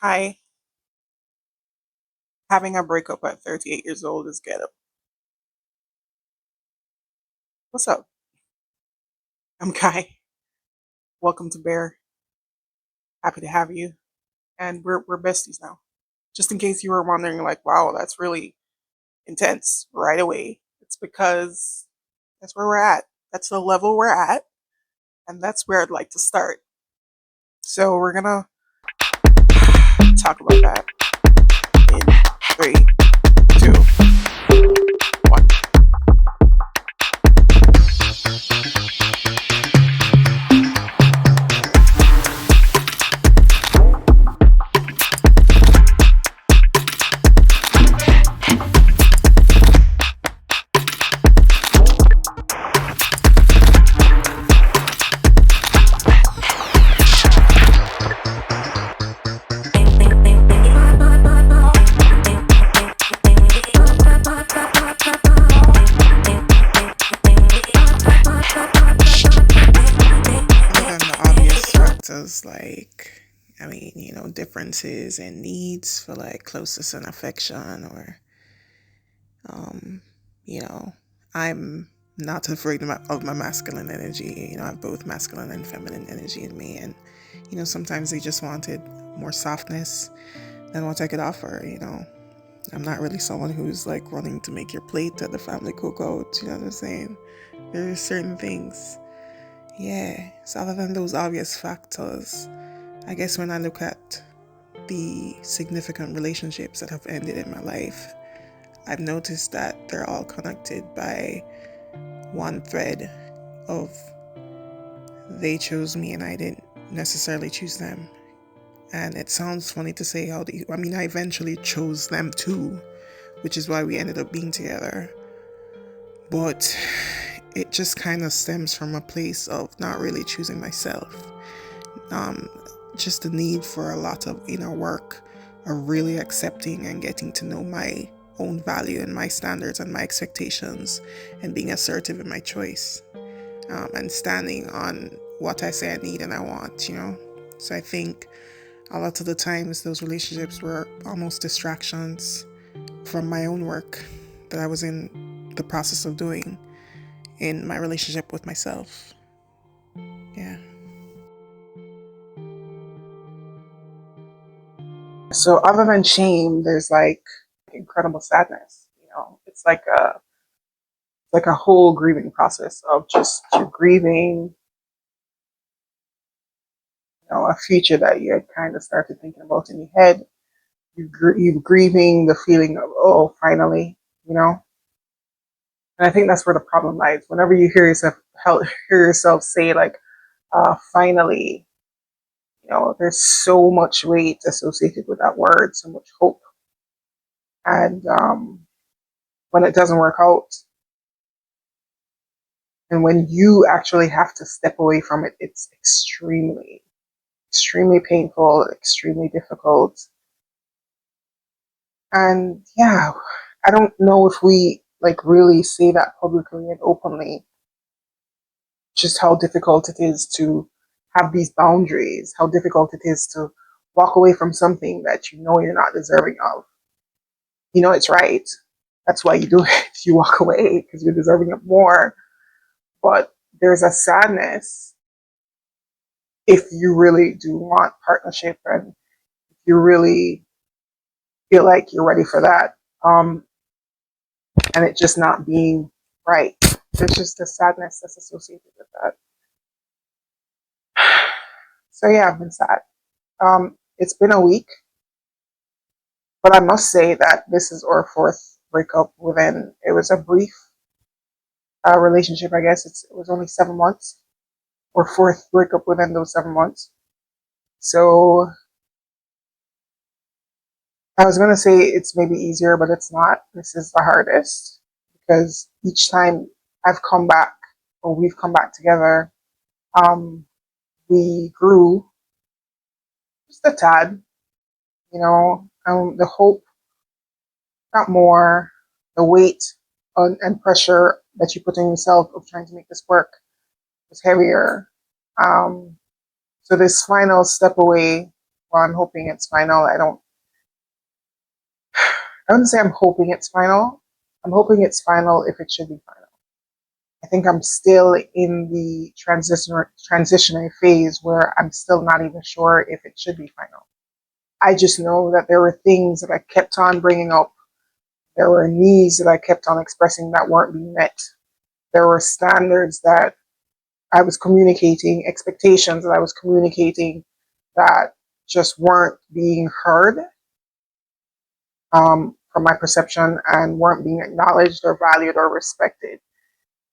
Hi, having a breakup at 38 years old is ghetto. What's up? I'm Kai. Welcome to Bear. Happy to have you. And we're besties now. Just in case you were wondering, like, wow, that's really intense right away. It's because that's where we're at. That's the level we're at, and that's where I'd like to start. So we're gonna talk about that in three, two, one. Other than the obvious factors like, differences in needs for like closeness and affection, or, um, you know, I'm not afraid of my masculine energy. I have both masculine and feminine energy in me. And, sometimes they just wanted more softness than what I could offer. I'm not really someone who's like running to make your plate at the family cookout. You know what I'm saying? There's certain things. Yeah. So other than those obvious factors, I guess when I look at the significant relationships that have ended in my life, I've noticed that they're all connected by one thread of they chose me and I didn't necessarily choose them. And it sounds funny to say I eventually chose them too, which is why we ended up being together. But it just kind of stems from a place of not really choosing myself. Um, just the need for a lot of inner work, of really accepting and getting to know my own value and my standards and my expectations, and being assertive in my choice, and standing on what I say I need and I want. So I think a lot of the times those relationships were almost distractions from my own work that I was in the process of doing in my relationship with myself. Yeah. So other than shame, there's like incredible sadness. It's like a whole grieving process of just you grieving, a future that you had kind of started thinking about in your head. You grieving the feeling of, oh, finally, you know. And I think that's where the problem lies. Whenever you hear yourself say like, finally, there's so much weight associated with that word, so much hope. And when it doesn't work out, and when you actually have to step away from it, it's extremely, extremely painful, extremely difficult. And yeah, I don't know if we like really say that publicly and openly, just how difficult it is to have these boundaries, how difficult it is to walk away from something that you know you're not deserving of. You know it's right. That's why you do it. You walk away because you're deserving of more. But there's a sadness if you really do want partnership and if you really feel like you're ready for that. And it just not being right. There's just a sadness that's associated with that. So yeah, I've been sad. It's been a week, but I must say that this is our fourth breakup within. It was a brief relationship, I guess. It was only 7 months, or fourth breakup within those 7 months. So I was gonna say it's maybe easier, but it's not. This is the hardest because each time I've come back or we've come back together, um, we grew just a tad, the hope got more, the weight and pressure that you put on yourself of trying to make this work was heavier. Um, so this final step away well, I'm hoping it's final. I wouldn't say I'm hoping it's final. I'm hoping it's final if it should be final. I think I'm still in the transitionary phase where I'm still not even sure if it should be final. I just know that there were things that I kept on bringing up. There were needs that I kept on expressing that weren't being met. There were standards that I was communicating, expectations that I was communicating that just weren't being heard from my perception and weren't being acknowledged or valued or respected.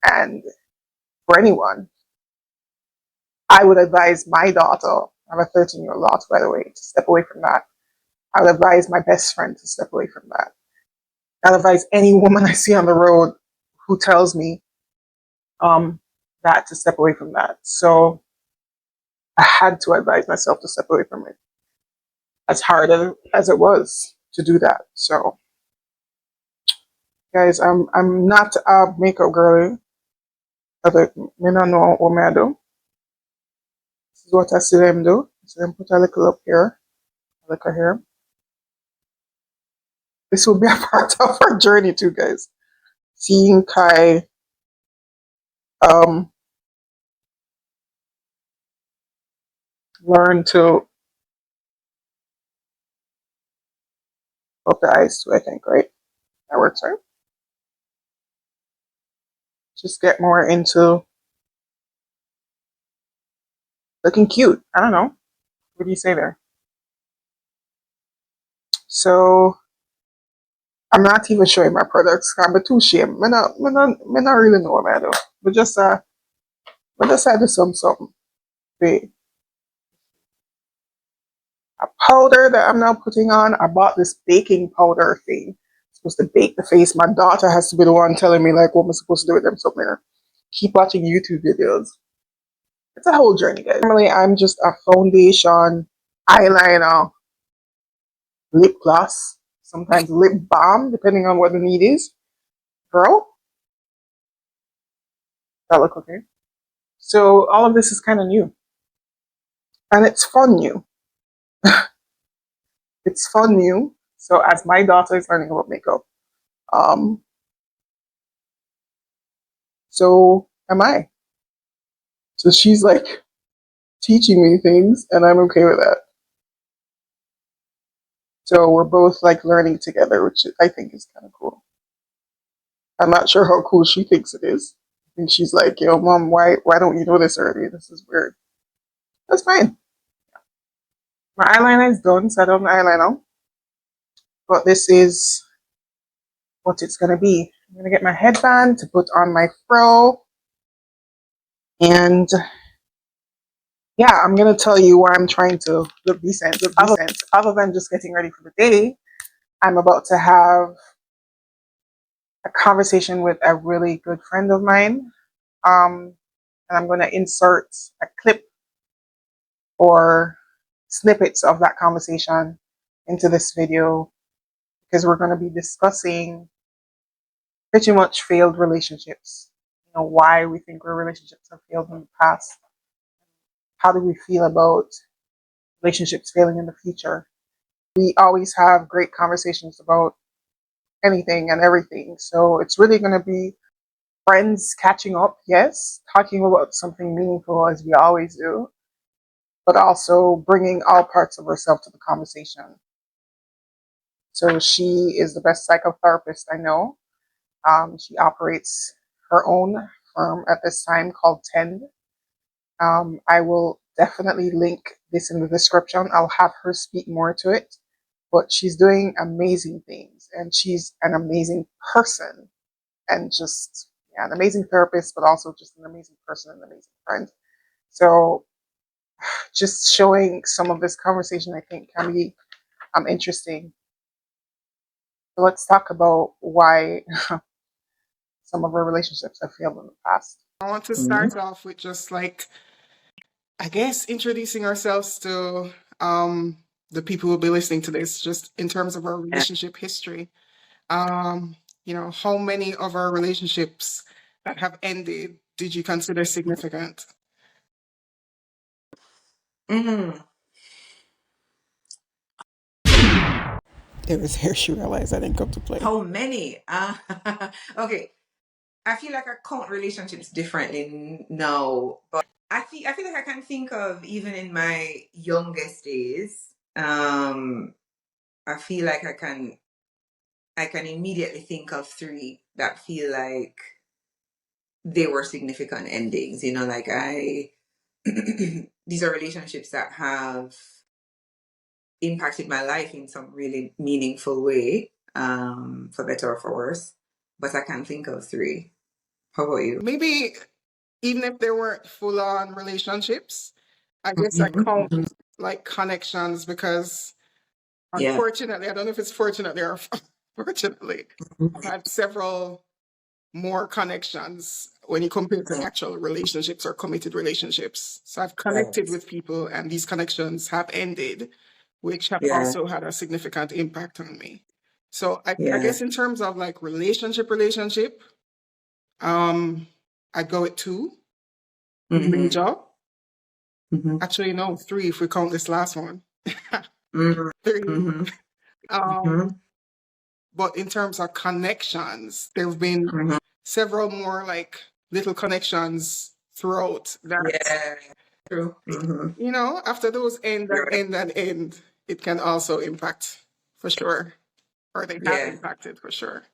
And for anyone, I would advise my daughter, I have a 13-year-old daughter, by the way, to step away from that. I would advise my best friend to step away from that. I'd advise any woman I see on the road who tells me that to step away from that. So I had to advise myself to step away from it, as hard as it was to do that. So, guys, I'm not a makeup girly. I don't know what I do. This is what I see them do. So then put a little up here, a little here. This will be a part of our journey too, guys. Seeing Kai learn to up the eyes too, I think, right? That works, right? Just get more into looking cute. I don't know. What do you say there? So I'm not even showing my products. I'm too shame. Me not really know what I do. But just but just I do something. Wait. A powder that I'm now putting on. I bought this baking powder thing. I'm supposed to bake the face. My daughter has to be the one telling me like what am I supposed to do with them something. Keep watching YouTube videos. It's a whole journey, guys. Normally I'm just a foundation, eyeliner, lip gloss, sometimes lip balm, depending on what the need is. Girl, that look okay. So all of this is kind of new, and it's fun new. It's fun new. So as my daughter is learning about makeup, um, so am I. So she's like teaching me things, and I'm okay with that. So we're both like learning together, which I think is kind of cool. I'm not sure how cool she thinks it is. And she's like, "Yo, mom, why don't you know this already? This is weird." That's fine. My eyeliner is done, so I don't have eyeliner. But this is what it's gonna be. I'm gonna get my headband to put on my fro. And yeah, I'm gonna tell you why I'm trying to look decent. Other than just getting ready for the day, I'm about to have a conversation with a really good friend of mine. And I'm gonna insert a clip or snippets of that conversation into this video because we're gonna be discussing pretty much failed relationships. You know, why we think our relationships have failed in the past. How do we feel about relationships failing in the future? We always have great conversations about anything and everything. So it's really going to be friends catching up, yes, talking about something meaningful as we always do, but also bringing all parts of herself to the conversation. So she is the best psychotherapist I know. She operates her own firm at this time called Tend. I will definitely link this in the description. I'll have her speak more to it. But she's doing amazing things, and she's an amazing person, and just an amazing therapist, but also just an amazing person and an amazing friend. So, just showing some of this conversation, I think, can be interesting. So let's talk about why some of our relationships have failed in the past. I want to start off with just like, I guess, introducing ourselves to the people who will be listening to this, just in terms of our relationship history. You know, how many of our relationships that have ended did you consider significant? Mm. It was here she realized I didn't come to play. How many? Okay. I feel like I count relationships differently now, but I feel like I can think of even in my youngest days. I feel like I can immediately think of three that feel like they were significant endings. You know, like I these are relationships that have impacted my life in some really meaningful way, for better or for worse. But I can think of three. How about you? Maybe even if they weren't full on relationships, I guess I count Mm-hmm. like connections because Yeah. unfortunately, I don't know if it's fortunately or fortunately, I've had several more connections when you compare to actual relationships or committed relationships. So I've connected Right. with people and these connections have ended, which have Yeah. also had a significant impact on me. So I Yeah. guess in terms of like relationship, um, I'd go with two Mm-hmm. major. Mm-hmm. Actually, no, three if we count this last one. Mm-hmm. Three. Mm-hmm. Um, but in terms of connections, there have been Mm-hmm. several more like little connections throughout that, Yeah. True. Mm-hmm. after those end You're and right. end and end, it can also impact for sure, or they have Yeah. impacted for sure.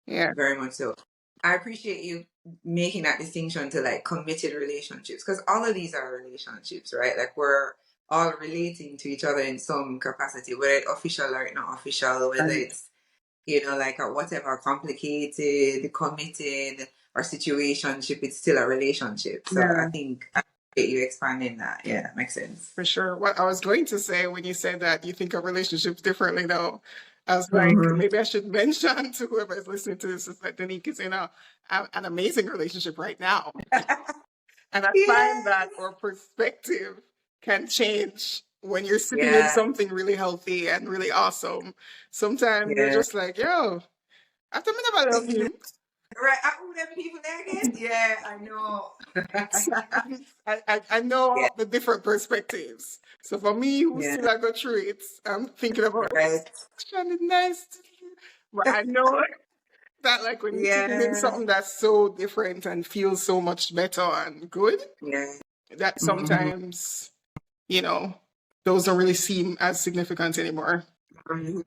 Yeah. Very much so. I appreciate you making that distinction to like committed relationships because all of these are relationships, right? Like we're all relating to each other in some capacity, whether it's official or not official, whether Right. it's like a whatever complicated, committed or situationship, it's still a relationship. So I Yeah, think I appreciate you expanding that. Yeah, makes sense. for sure. What I was going to say when you said that you think of relationships differently, though, I was like, Mm-hmm. maybe I should mention to whoever is listening to this is that Denique is in an amazing relationship right now. And I find Yes. that our perspective can change when you're sitting in Yeah. something really healthy and really awesome. Sometimes you're Yeah. just like, yo, after me never love him. Right. Who them people there again? Yeah, I know. So I know Yeah. the different perspectives. So for me, who Yeah. still I go through it, I'm thinking about Right. it's nice. But I know that like when you're sitting in Yeah. something that's so different and feels so much better and good, Yeah. that Hmm. sometimes you know, those don't really seem as significant anymore. Hmm.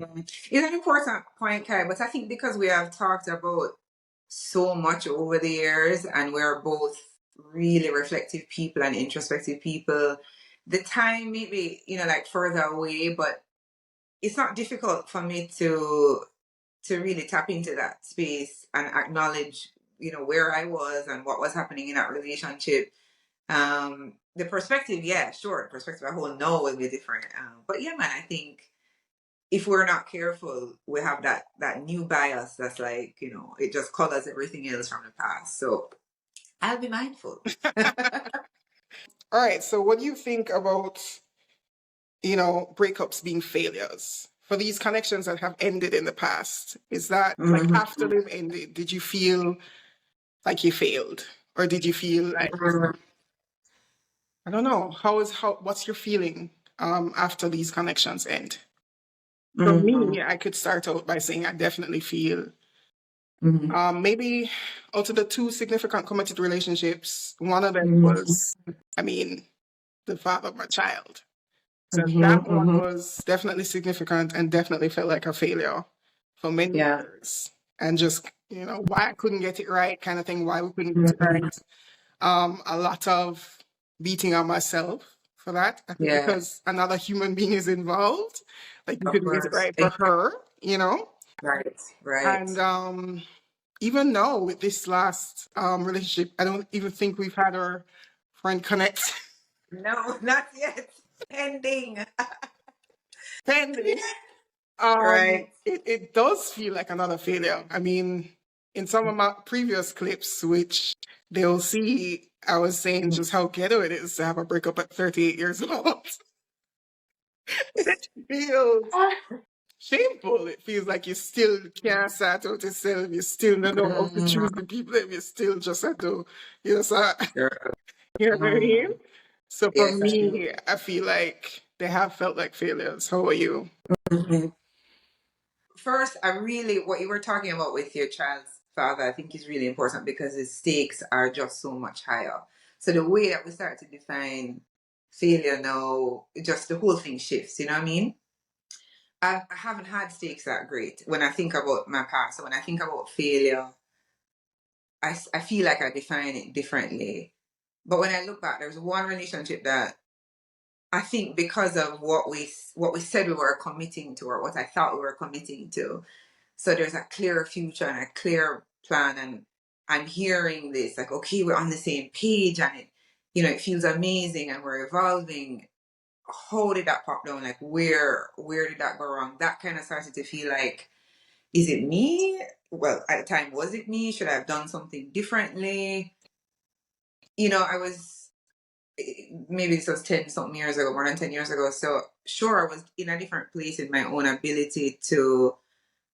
It's an important point, Kai, but I think because we have talked about so much over the years and we're both really reflective people and introspective people, the time may be, like further away, but it's not difficult for me to really tap into that space and acknowledge, where I was and what was happening in that relationship. The perspective, yeah, sure, the perspective I hold now will be different. But yeah, man, I think if we're not careful, we have that new bias that's like, it just colors everything else from the past. So I'll be mindful. All right, so what do you think about, breakups being failures? For these connections that have ended in the past, is that like Mhm. after they've ended, did you feel like you failed? Or did you feel like, I don't know, what's your feeling after these connections end? For Mhm. me, I could start out by saying I definitely feel Mhm. maybe out of the two significant committed relationships, one of them Mhm. was, I mean, the father of my child. So Mhm. that one Mhm. was definitely significant and definitely felt like a failure for many Yeah. years. And just, why I couldn't get it right kind of thing, why we couldn't get it right. Mhm. A lot of beating on myself for that. I think Yeah. because another human being is involved, like you Of couldn't get it course. right for her. Right. Right. And even now with this last relationship, I don't even think we've had our friend connect No, not yet. Pending. pending. Right. It does feel like another failure. I mean, in some of my previous clips, which they'll see, I was saying just how ghetto it is to have a breakup at 38 years old. It feels shameful. It feels like you still can't start out yourself. You still don't know how to choose the people that you still just have to, so, Sure. you know what I mean? Mhm. So for Yes, I do. me, I feel like they have felt like failures. How are you? Mhm. first, what you were talking about with your child's father, I think is really important because the stakes are just so much higher. So the way that we start to define failure now, just the whole thing shifts. You know what I mean? I haven't had stakes that great when I think about my past. So when I think about failure, I feel like I define it differently. But when I look back, there's one relationship that I think because of what we said we were committing to, or what I thought we were committing to. So there's a clear future and a clear plan, and I'm hearing this like, okay, we're on the same page, and it feels amazing, and we're evolving. How did that pop down? Like, where did that go wrong? That kind of started to feel like, is it me? Well, at the time, was it me? Should I have done something differently? I was, maybe this was 10 something years ago, more than 10 years ago. So sure, I was in a different place in my own ability to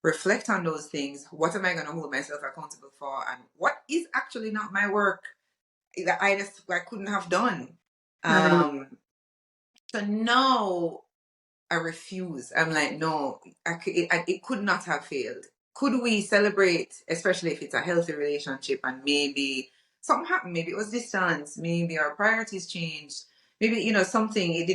reflect on those things. What am I going to hold myself accountable for? And what is actually not my work that I couldn't have done? Right. So now I refuse. I'm like, no, it could not have failed. Could we celebrate, especially if it's a healthy relationship and maybe something happened? Maybe it was distance. Maybe our priorities changed. Maybe, something, it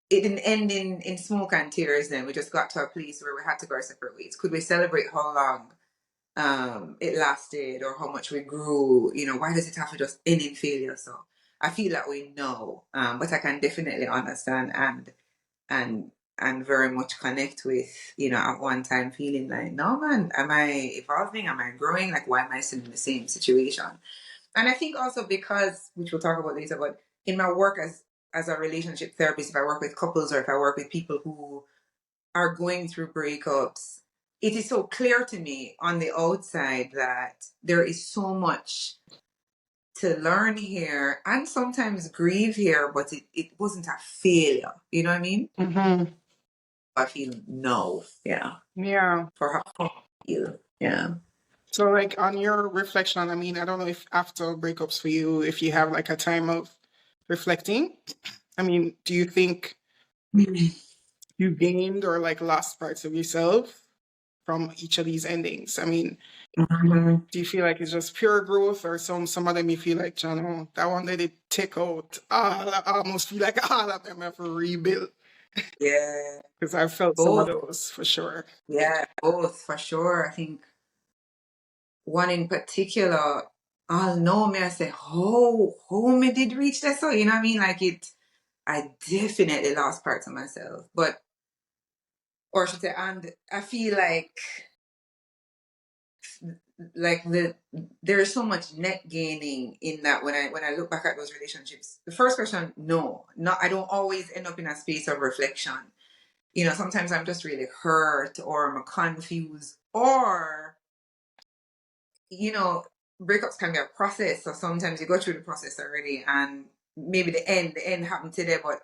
didn't end in smoke and tears. Then we just got to a place where we had to go our separate ways. Could we celebrate how long it lasted, or how much we grew? Why does it have to just end in failure? So I feel that we know, but I can definitely understand and and very much connect with, at one time feeling like, no man, am I evolving? Am I growing? Like, why am I still in the same situation? And I think also because, which we'll talk about later, but in my work as a relationship therapist, if I work with couples or if I work with people who are going through breakups, it is so clear to me on the outside that there is so much to learn here and sometimes grieve here, but it wasn't a failure. You know what I mean? Mm-hmm. I feel no. Yeah. Yeah. For how I feel. Yeah. So, like, on your reflection, I mean, I don't know if after breakups for you, if you have like a time of reflecting. I mean, do you think you gained or like lost parts of yourself from each of these endings? I mean, Mhm. do you feel like it's just pure growth, or some of them you feel like, John, that one that it take out all, I almost feel like all of them have to rebuild, Yeah. because I felt some of Both. those for sure. Yeah, both for sure. I think one in particular, I'll know me, I say, how me did reach that. So, you know what I mean? Like I definitely lost parts of myself. But, or I should say, and I feel like there's so much net gaining in that when I look back at those relationships. The first question, no, not I don't always end up in a space of reflection. Sometimes I'm just really hurt, or I'm confused, or you know, breakups can be a process. So sometimes you go through the process already, and maybe the end happened today, but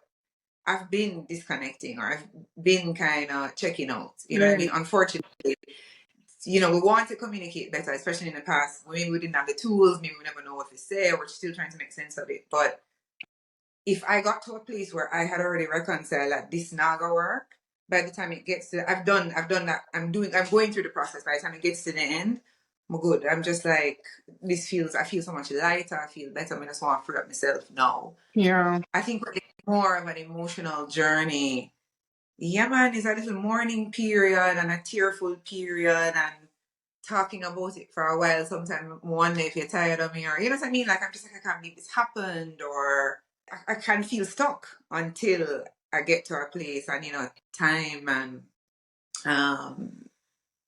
I've been disconnecting, or I've been kind of checking out. You know what I mean? Right. Unfortunately, we want to communicate better, especially in the past. Maybe we didn't have the tools, maybe we never know what to say, we're still trying to make sense of it. But if I got to a place where I had already reconciled that this not gonna work, by the time it gets to, I've done that, I'm going through the process. By the time it gets to the end, I'm good. I'm just like, I feel so much lighter, I feel better. I just want to free up myself now. Yeah. I think it's more of an emotional journey. Yeah, man, it's a little mourning period and a tearful period, and talking about it for a while. Sometimes I wonder if you're tired of me, or you know what I mean? Like, I'm just like, I can't believe this happened, or I can feel stuck until I get to a place, and time um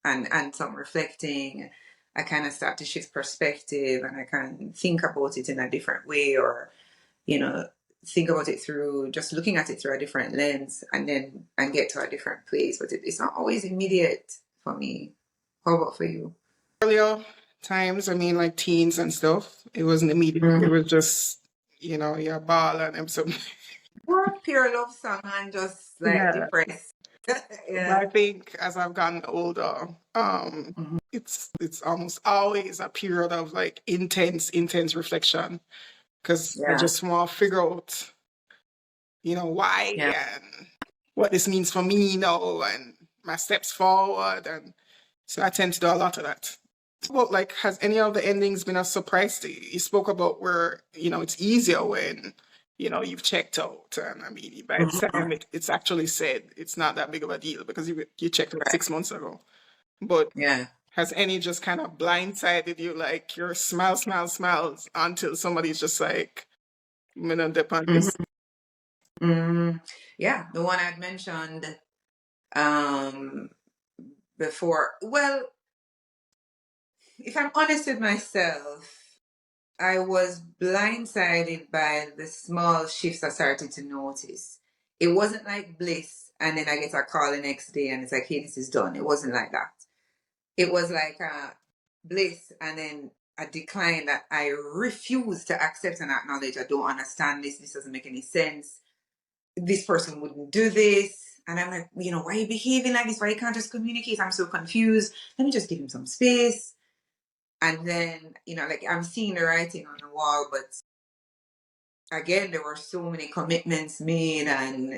and some reflecting, I kind of start to shift perspective, and I can think about it in a different way, or you know think about it through just looking at it through a different lens, and get to a different place. But it's not always immediate for me. How about for you? Earlier times, I mean, like teens and stuff, it wasn't immediate. It Mhm. was just, your ball and them some. One pure love song and just like Yeah. depressed. But I Yeah. think as I've gotten older, Mhm. it's almost always a period of like intense reflection, because I Yeah. just want to figure out, why Yeah. and what this means for me now and my steps forward. And so I tend to do a lot of that. Well, like, has any of the endings been a surprise to you? You spoke about where, it's easier when, you've checked out. And I mean, by the time it's actually said, it's not that big of a deal because you checked out Right. 6 months ago. But Yeah. has any just kind of blindsided you, like you're smiles until somebody's just like, I'm gonna dip on this? Yeah, the one I'd mentioned um, before. Well, if I'm honest with myself, I was blindsided by the small shifts I started to notice. It wasn't like bliss, and then I get a call the next day and it's like, hey, this is done. It wasn't like that. It was like bliss and then a decline that I refuse to accept and acknowledge. I don't understand this. This doesn't make any sense. This person wouldn't do this. And I'm like, why are you behaving like this? Why you can't just communicate? I'm so confused. Let me just give him some space. And then, like I'm seeing the writing on the wall, but again, there were so many commitments made, and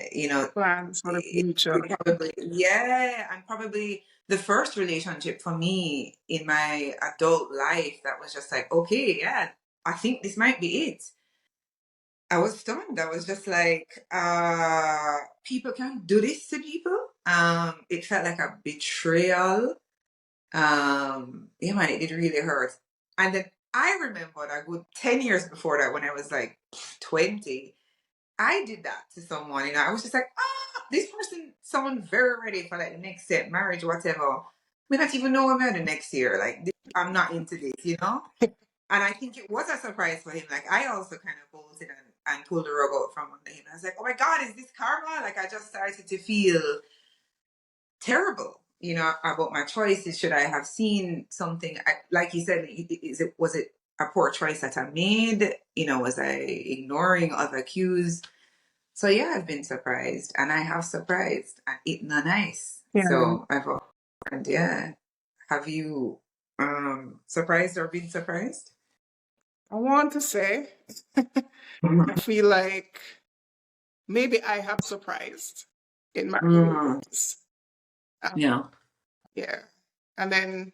Plans for the future. and probably the first relationship for me in my adult life that was just like, okay, yeah, I think this might be it. I was stunned. I was just like, people can't do this to people. It felt like a betrayal. Yeah, man, it did really hurt. And then I remembered a good 10 years before that when I was like 20, I did that to someone. I was just like, this person, someone very ready for like the next step, marriage, whatever. We not even know about the next year. Like, I'm not into this. And I think it was a surprise for him. Like, I also kind of bolted and pulled the rug out from under him. I was like, oh my God, is this karma? Like, I just started to feel terrible, about my choices. Should I have seen something? Like you said, was it a poor choice that I made? Was I ignoring other cues? So yeah, I've been surprised, and I have surprised and eaten on ice. Yeah. So yeah. Have you surprised or been surprised? I want to say, I feel like maybe I have surprised in my own Mm, ways. Um, yeah. yeah. And then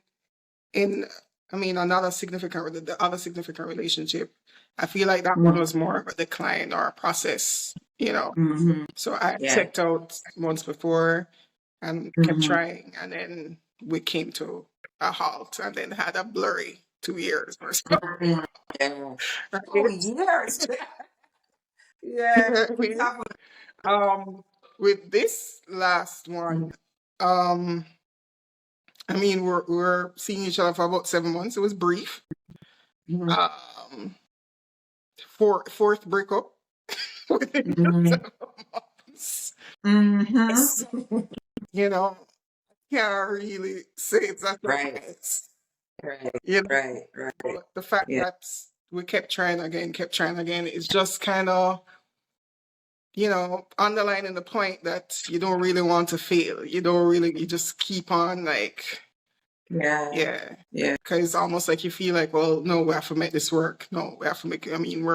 in, I mean, the other significant relationship, I feel like that one was more of a decline or a process. Mm-hmm. So I Yeah. checked out months before and kept Mm-hmm. trying. And then we came to a halt and then had a blurry 2 years or so. Mm-hmm. Yeah. Oh, Right? years. Yeah, it's We- happened. with this last one, um, I mean, we're seeing each other for about 7 months. It was brief. Mm-hmm. Um, fourth breakup within Mm-hmm. 7 months. Yes. Mm-hmm. Can't really say it's a Right, surprise. right, You know, right. but the fact Yeah, that we kept trying again, is just kind of, underlining the point that you don't really want to fail. You just keep on like, yeah, yeah. yeah. Because it's almost like you feel like, well, no, we have to make this work. No, we have to make, I mean,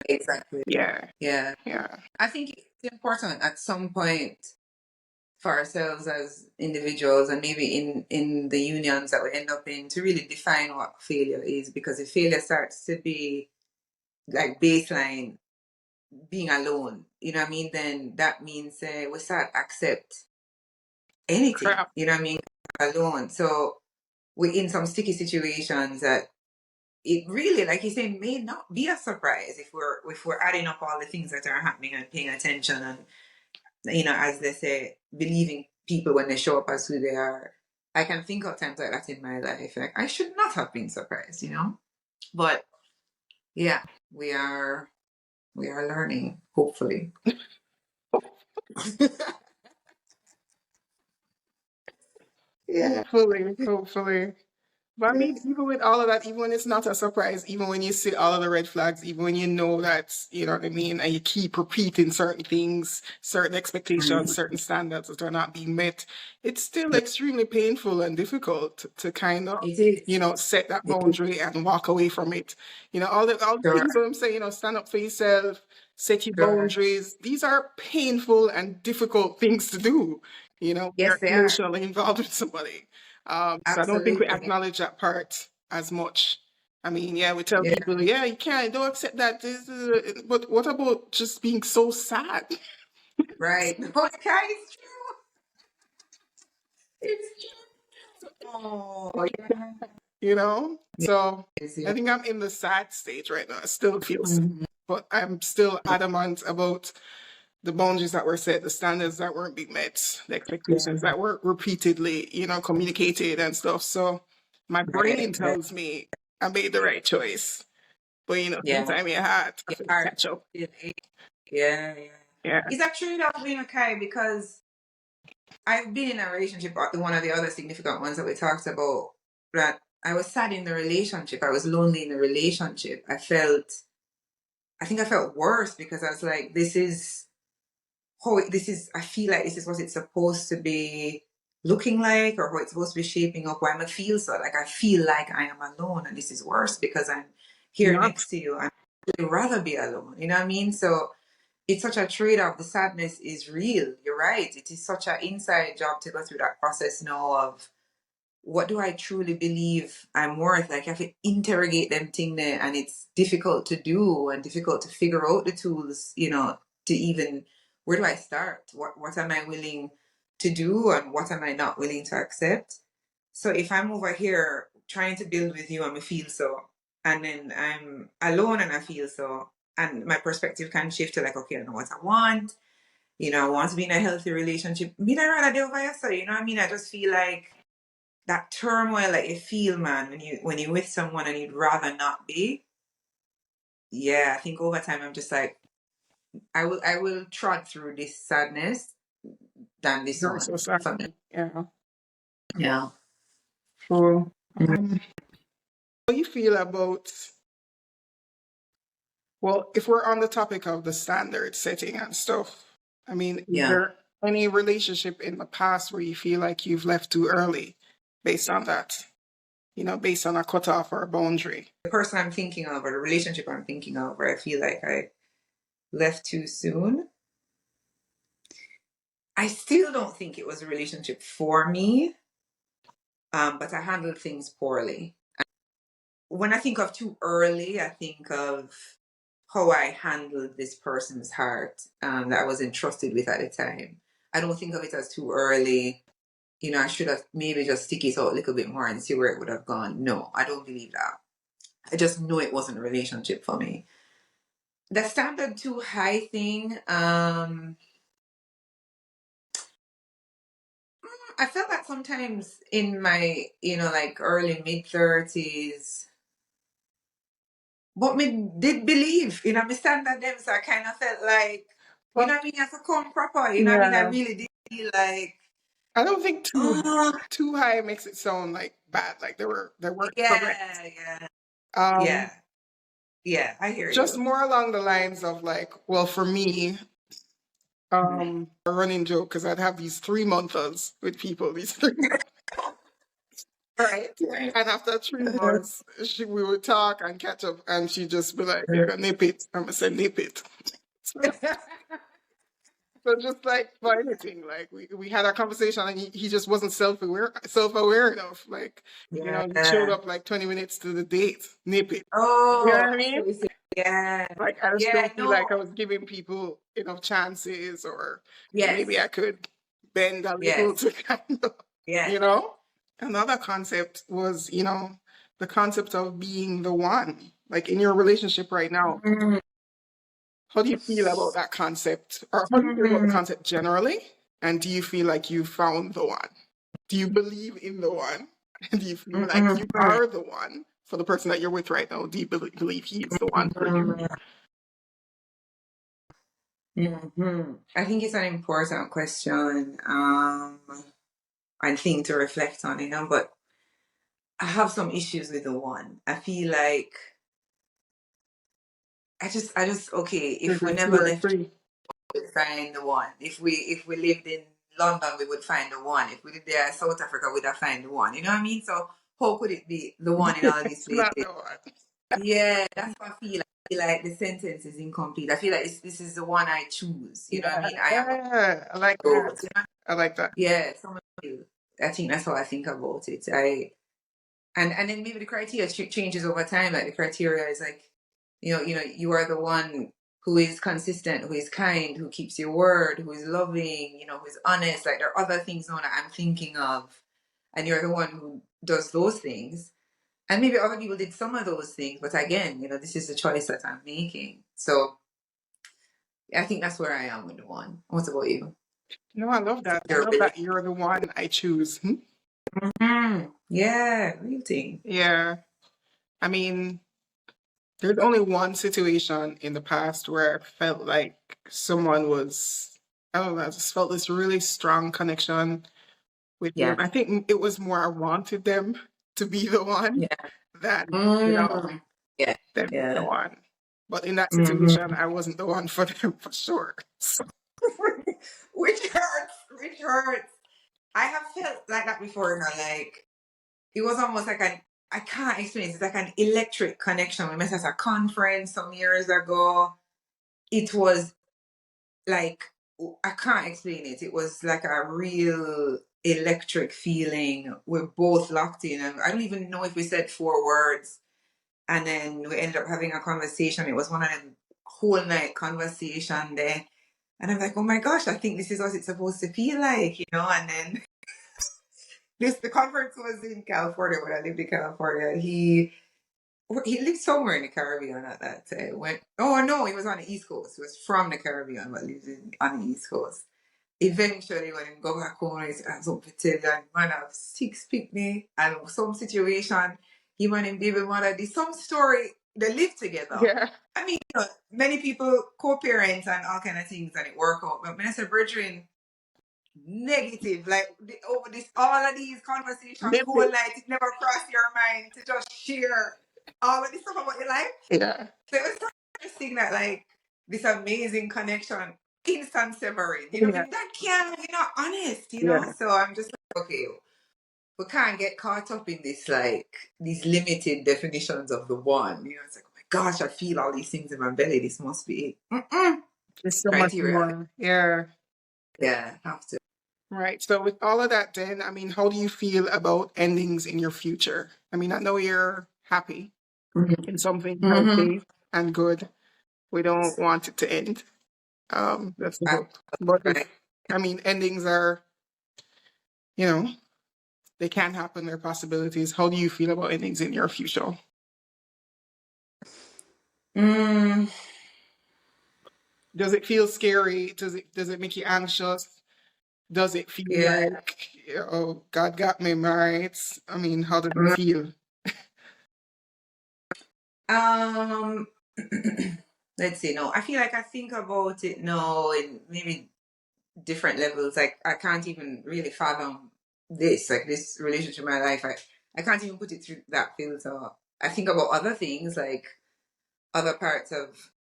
Exactly. yeah, Yeah. yeah, I think it's important at some point for ourselves as individuals and maybe in the unions that we end up in to really define what failure is, because if failure starts to be like baseline being alone, you know what I mean, then that means we start accept anything, crap. you know what I mean, alone. So we're in some sticky situations that it really, like you say, may not be a surprise if we're adding up all the things that are happening and paying attention and, as they say, believing people when they show up as who they are. I can think of times like that in my life. Like I should not have been surprised. But yeah, we are learning, hopefully. Yeah. Hopefully, hopefully. But I mean, even with all of that, even when it's not a surprise, even when you see all of the red flags, even when you know that, you know what I mean, and you keep repeating certain things, certain expectations, Mhm. certain standards that are not being met, it's still extremely painful and difficult to kind of, It is. set that It is. boundary and walk away from it. All the Sure. things that I'm saying, stand up for yourself, set your Sure. boundaries. These are painful and difficult things to do, when Yes, you're they are. emotionally involved with somebody. So I don't think we Absolutely. acknowledge that part as much. I mean, yeah, we tell Yeah. people, yeah, you can't, don't accept that. But what about just being so sad? Right. No, it's kind of true. It's true. Oh, yeah. So Yes, I yeah. think I'm in the sad stage right now. I still feel sad, Mhm. but I'm still adamant about the boundaries that were set, the standards that weren't being met, the expectations Yeah. that were repeatedly, communicated and stuff. So my Right. brain Right. tells me I made the right choice. But Yeah. sometimes your heart Your have to heart catch up. is ache. Yeah. Yeah. Yeah. Is that true though, being okay? Because I've been in a relationship, one of the other significant ones that we talked about, that I was sad in the relationship. I was lonely in the relationship. I think I felt worse because I was like, I feel like this is what it's supposed to be looking like, or how it's supposed to be shaping up. Why am I feel so? Like, I feel like I am alone, and this is worse because I'm here Not. next to you. I'd rather be alone. You know what I mean? So it's such a trade-off. The sadness is real. You're right. It is such an inside job to go through that process now of, what do I truly believe I'm worth? Like, I have to interrogate them thing there, and it's difficult to do and difficult to figure out the tools, to even, where do I start? What am I willing to do, and what am I not willing to accept? So if I'm over here trying to build with you and I feel so, and then I'm alone and I feel so, and my perspective can shift to like, okay, I know what I want. I want to be in a healthy relationship. Me, I rather do over here, so you know what I mean? I just feel like that turmoil that you feel, man, when you're with someone and you'd rather not be. Yeah, I think over time I'm just like, I will trot through this sadness than this I'm so one sorry. for me. Yeah. Yeah. So, how do you feel about, well, if we're on the topic of the standard setting and stuff, I mean, is Yeah. there any relationship in the past where you feel like you've left too early based on that? Based on a cutoff or a boundary? The person I'm thinking of, or the relationship I'm thinking of, where I feel like I left too soon. I still don't think it was a relationship for me, but I handled things poorly. When I think of too early, I think of how I handled this person's heart, that I was entrusted with at the time. I don't think of it as too early. I should have maybe just stick it out a little bit more and see where it would have gone. No, I don't believe that. I just know it wasn't a relationship for me. The standard too high thing, I felt that sometimes in my, like early mid 30s, but me did believe, me standard them, so I kind of felt like, Well, I mean, you have to come proper, I mean, I yeah. really did feel like, I don't think oh, too high makes it sound like bad. Like they weren't correct. yeah, yeah, Um, yeah, yeah, I hear just you. more along the lines of like, well, for me, a running joke because I'd have these 3 monthers with people. These 3 months, right? And after 3 months, we would talk and catch up, and she'd just be like, "You're gonna nip it." I'm gonna say, "Nip it." So just like for anything, like we had a conversation and he just wasn't self aware enough. Like, he showed Yeah. up like 20 minutes to the date, nip it. You know Oh, what I I see mean? what you say. Yeah. Like I just Yeah, don't feel like I no. was giving people enough chances or maybe I Yes. could bend a little Yes. to kind of, you Yes. know? Another concept was, the concept of being the one. Like in your relationship right now, Mhm. how do you feel about that concept? Or how do you feel about the Mhm. concept generally? And do you feel like you found the one? Do you believe in the one? And do you feel like Mhm. you are the one for the person that you're with right now? Do you believe he is the one for you? I think it's an important question, and thing to reflect on, but I have some issues with the one. I feel like I just okay, There's if we like never two or left, three. we would find the one. If we lived in London, we would find the one. If we lived there in South Africa, we'd have find the one. You know what I mean? So how could it be the one in all these It's not places? the one. Yeah, that's what I feel. I feel like the sentence is incomplete. I feel like this is the one I choose. You know what I Yeah, mean? I am not yeah, I like that. those. You know? I like that. Yeah, some of you. I think that's how I think about it. And then maybe the criteria changes over time. Like the criteria is like, you are the one who is consistent, who is kind, who keeps your word, who is loving, who is honest. Like there are other things now that I'm thinking of, and you're the one who does those things. And maybe other people did some of those things, but again, this is the choice that I'm making. So I think that's where I am with the one. What about you? No, I love that. I Your love ability. that you're the one I choose. Hmm? Yeah, real thing. Yeah. I mean, there's only one situation in the past where I felt like someone was, I don't know, I just felt this really strong connection with them. Yeah, I think it was more I wanted them to be the one yeah. than, Mm. Yeah, them being the yeah. one. But in that situation, Hmm. I wasn't the one for them for sure. So, Which hurts, which hurts. I have felt like that before, like it was almost like I can't explain it. It's like an electric connection. We met at a conference some years ago. It was like, I can't explain it. It was like a real electric feeling. We're both locked in. And I don't even know if we said 4 words. And then we ended up having a conversation. It was one of them whole night conversation there. And I'm like, oh my gosh, I think this is what it's supposed to feel like. And then the conference was in California when I lived in California. He lived somewhere in the Caribbean at that time. Oh no, he was on the East Coast. He was from the Caribbean, but lived on the East Coast. Eventually, when he go back home, he said, "I'm so tell that man have 6 picnic and some situation. Him and him baby mother did some story. They live together. yeah. I mean, many people co-parent and all kind of things, and it work out. But when I say brethren, negative. Like over this, all of these conversations, Live whole it. night, it never crossed your mind to just share all of this stuff about your life. Yeah. So it was so interesting that like this amazing connection, instant severing. Yeah. That can't, you're not honest. Yeah. So I'm just like, okay, we can't get caught up in this like these limited definitions of the one. It's like, oh my gosh, I feel all these things in my belly. This must be it. There's so much Criteria. more. Yeah. Yeah, have to. Right. So with all of that, then, I mean, how do you feel about endings in your future? I mean, I know you're happy in something Mm-hmm. healthy and good. We don't want it to end. That's the That's hope. But if, right. I mean, endings are, you know, they can happen. They're possibilities. How do you feel about endings in your future? Mm, Does it feel scary? Does it make you anxious? Does it feel yeah. like, oh, God got me right? I mean, how does it feel? Um, let's see. No, I feel like I think about it now in maybe different levels. Like I can't even really fathom this, like this relationship in my life. I can't even put it through that filter. I think about other things, like other parts of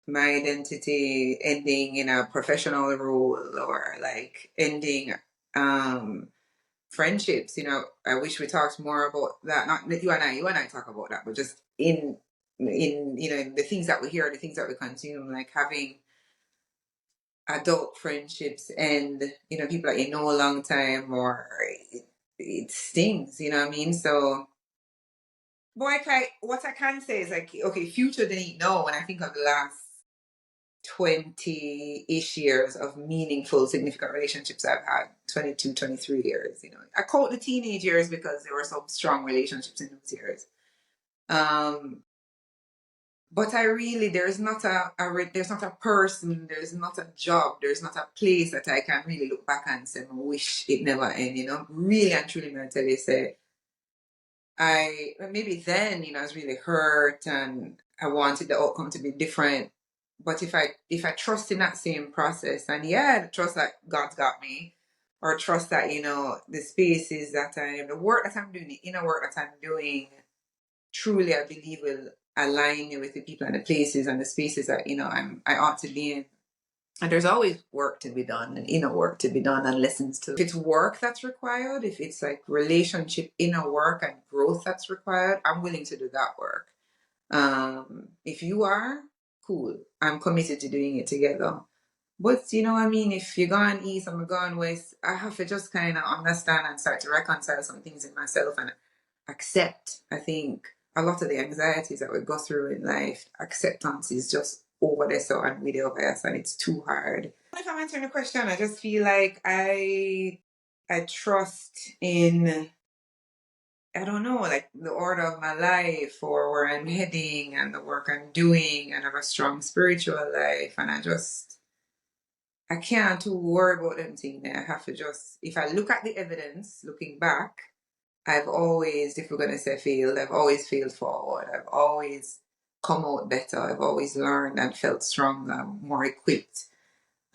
my identity ending in a professional role or like ending um friendships. I wish we talked more about that. Not that you and I talk about that, but just in the things that we hear, the things that we consume, like having adult friendships and people that you know a long time, or it stings. You know what I mean? So, boy, what I can say is like, okay, future didn't know when I think of the last 20-ish years of meaningful, significant relationships I've had, 22, 23 years. I call it the teenage years because there were some strong relationships in those years. Um, but I really, there's not a person, there's not a job, there's not a place that I can really look back and say, I wish it never ended. Really and truly, I tell you, say, maybe then, I was really hurt and I wanted the outcome to be different. But if I trust in that same process, and yeah, trust that God's got me, or trust that, the spaces that the work that I'm doing, the inner work that I'm doing, truly, I believe will align me with the people and the places and the spaces that, I ought to be in. And there's always work to be done and inner work to be done and lessons to. If it's work that's required, if it's like relationship, inner work and growth that's required, I'm willing to do that work. If you are, cool. I'm committed to doing it together. But if you're going east and we're going west, I have to just kind of understand and start to reconcile some things in myself and accept. I think a lot of the anxieties that we go through in life, acceptance is just over there so and with over us, and it's too hard. If I'm answering the question, I just feel like I trust in, I don't know, like the order of my life or where I'm heading and the work I'm doing, and have a strong spiritual life, and I can't too worry about them things. I have to just, if I look at the evidence, looking back, I've always, if we're going to say failed, I've always failed forward. I've always come out better. I've always learned and felt stronger, more equipped.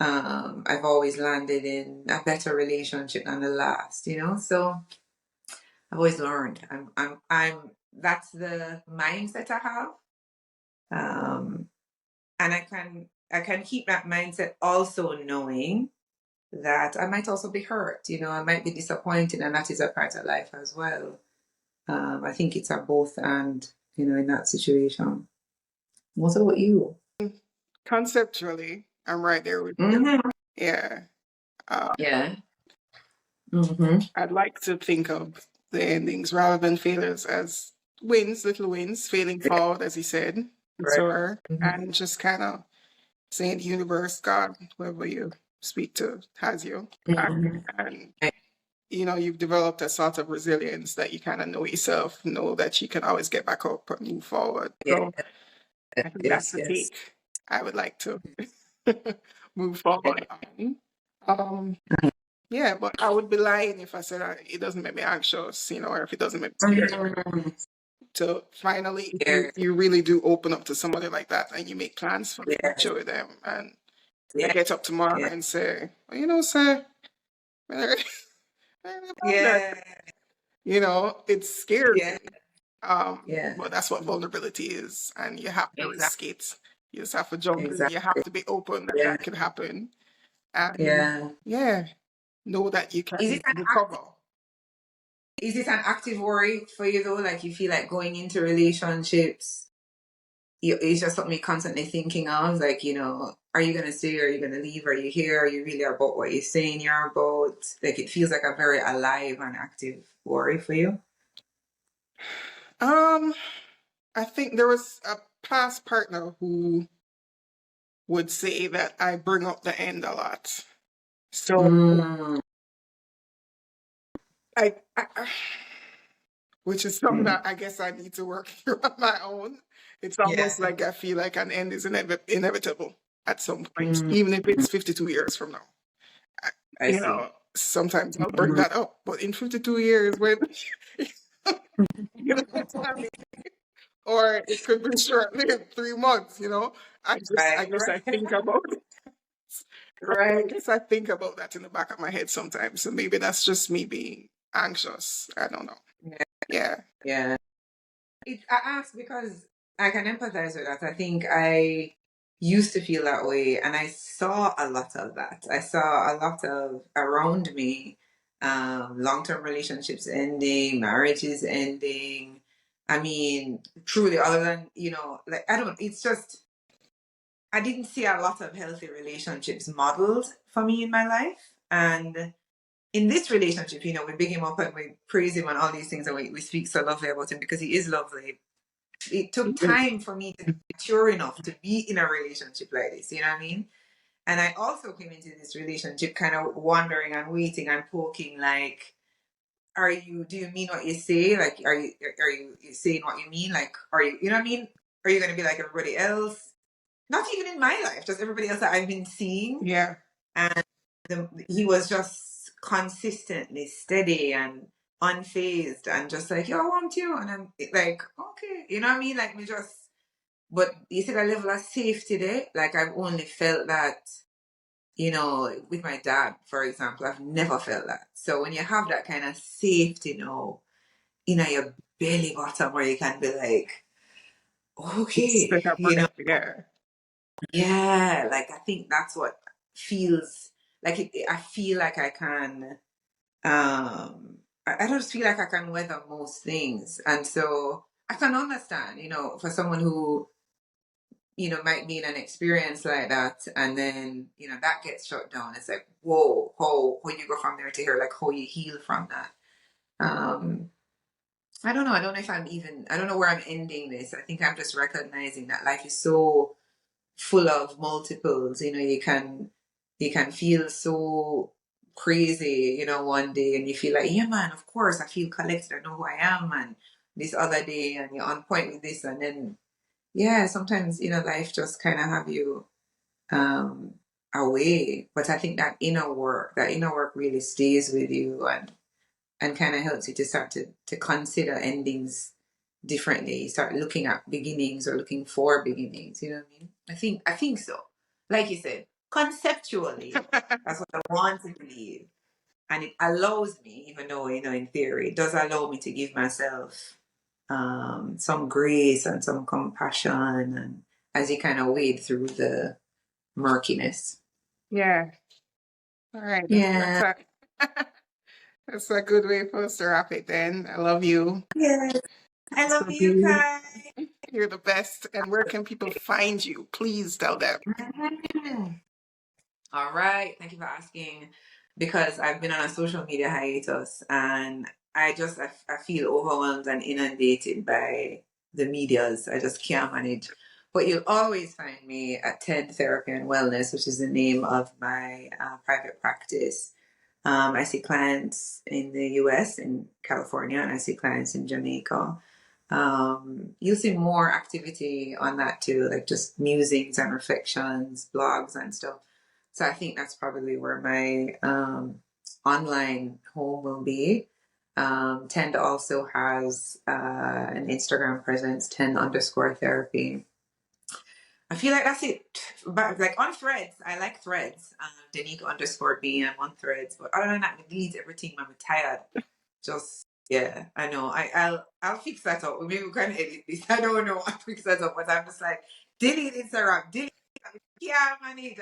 I've always landed in a better relationship than the last, So I've always learned. That's the mindset I have. And I can keep that mindset also knowing that I might also be hurt, I might be disappointed, and that is a part of life as well. I think it's a both and, in that situation. What about you? Conceptually, I'm right there with you. Yeah. Yeah. Mm-hmm. I'd like to think of the endings rather than failures as wins, little wins, failing forward, as he said, and Right. so and just kind of saying the universe, God, whoever you speak to has you back. And you've developed a sort of resilience that you kind of know yourself, know that you can always get back up and move forward. So I think that's the Yes. take I would like to move forward on. Yeah, but I would be lying if I said it doesn't make me anxious, or if it doesn't make me scared. So finally, you really do open up to somebody like that and you make plans for the future with them. And I get up tomorrow and say, well, sir, it's scary. Yeah. But that's what vulnerability is. And you have to risk Exactly. it. You just have to jump in. You have to be open that Yeah. that can happen. And Yeah. know that you Is can it an recover. is it an active worry for you though? Like you feel like going into relationships, it's just something you're constantly thinking of. Like, are you gonna stay? Are you gonna leave? Are you here? Are you really about what you're saying you're about? Like it feels like a very alive and active worry for you. I think there was a past partner who would say that I bring up the end a lot. So I which is something that I guess I need to work through on my own. It's almost like I feel like an end is inevitable at some point, even if it's 52 years from now. I see. Sometimes I'll bring that up, but in 52 years, when or it could be short-lived, 3 months. I guess I think about it. I guess I think about that in the back of my head sometimes. So maybe that's just me being anxious. I don't know. Yeah. I ask because I can empathize with that. I think I used to feel that way, and I saw a lot of that. I saw a lot of around me, long-term relationships ending, marriages ending. I mean, truly, other than, like, I don't, it's just, I didn't see a lot of healthy relationships modeled for me in my life. And in this relationship, we big him up and we praise him and all these things, and we speak so lovely about him because he is lovely. It took time for me to be mature enough to be in a relationship like this, you know what I mean? And I also came into this relationship kind of wondering and waiting and poking, like, do you mean what you say? Like, are you saying what you mean? Like, you know what I mean? Are you going to be like everybody else? Not even in my life, just everybody else that I've been seeing. Yeah. And he was just consistently steady and unfazed and just like, yo, I want you. And I'm like, okay, you know what I mean? Like, but you see that level of safety there? Like, I've only felt that, with my dad, for example, I've never felt that. So when you have that kind of safety in your belly bottom where you can be like, Just okay, take a breath. Yeah. yeah, like I think that's what feels like I feel like I can, I just feel like I can weather most things. And so I can understand, for someone who might be in an experience like that, and then, that gets shut down. It's like, whoa, how you go from there to here, like how you heal from that. Um, I don't know. I don't know if I don't know where I'm ending this. I think I'm just recognizing that life is so full of multiples. You can feel so crazy, one day, and you feel like, yeah, man, of course, I feel collected. I know who I am, and this other day, and you're on point with this, and then yeah, sometimes life just kind of have you um away. But I think that inner work really stays with you, and kind of helps you to start to consider endings differently. You start looking at beginnings or looking for beginnings. You know what I mean? I think so. Like you said, conceptually, that's what I want to believe, and it allows me, even though in theory, it does allow me to give myself some grace and some compassion, and as you kind of wade through the murkiness. Yeah. All right. That's Yeah. a that's a good way for us to wrap it then. I love you. Yes. I It's love so you, good. Kai. You're the best. And where can people find you? Please tell them. All right. Thank you for asking. Because I've been on a social media hiatus, and I feel overwhelmed and inundated by the medias. I just can't manage. But you'll always find me at 10 Therapy and Wellness, which is the name of my private practice. I see clients in the US, in California, and I see clients in Jamaica. You'll see more activity on that too, like just musings and reflections, blogs and stuff. So I think that's probably where my online home will be. Tend also has an Instagram presence, 10 underscore therapy. I feel like that's it. But like on threads, I like threads. Denique underscore B, I'm on threads. But other than that, I delete everything. I'm tired. Just yeah, I know. I'll fix that up. Maybe we can edit this. I don't know. I'll fix that up. But I'm just like delete Instagram, delete. Yeah, manage.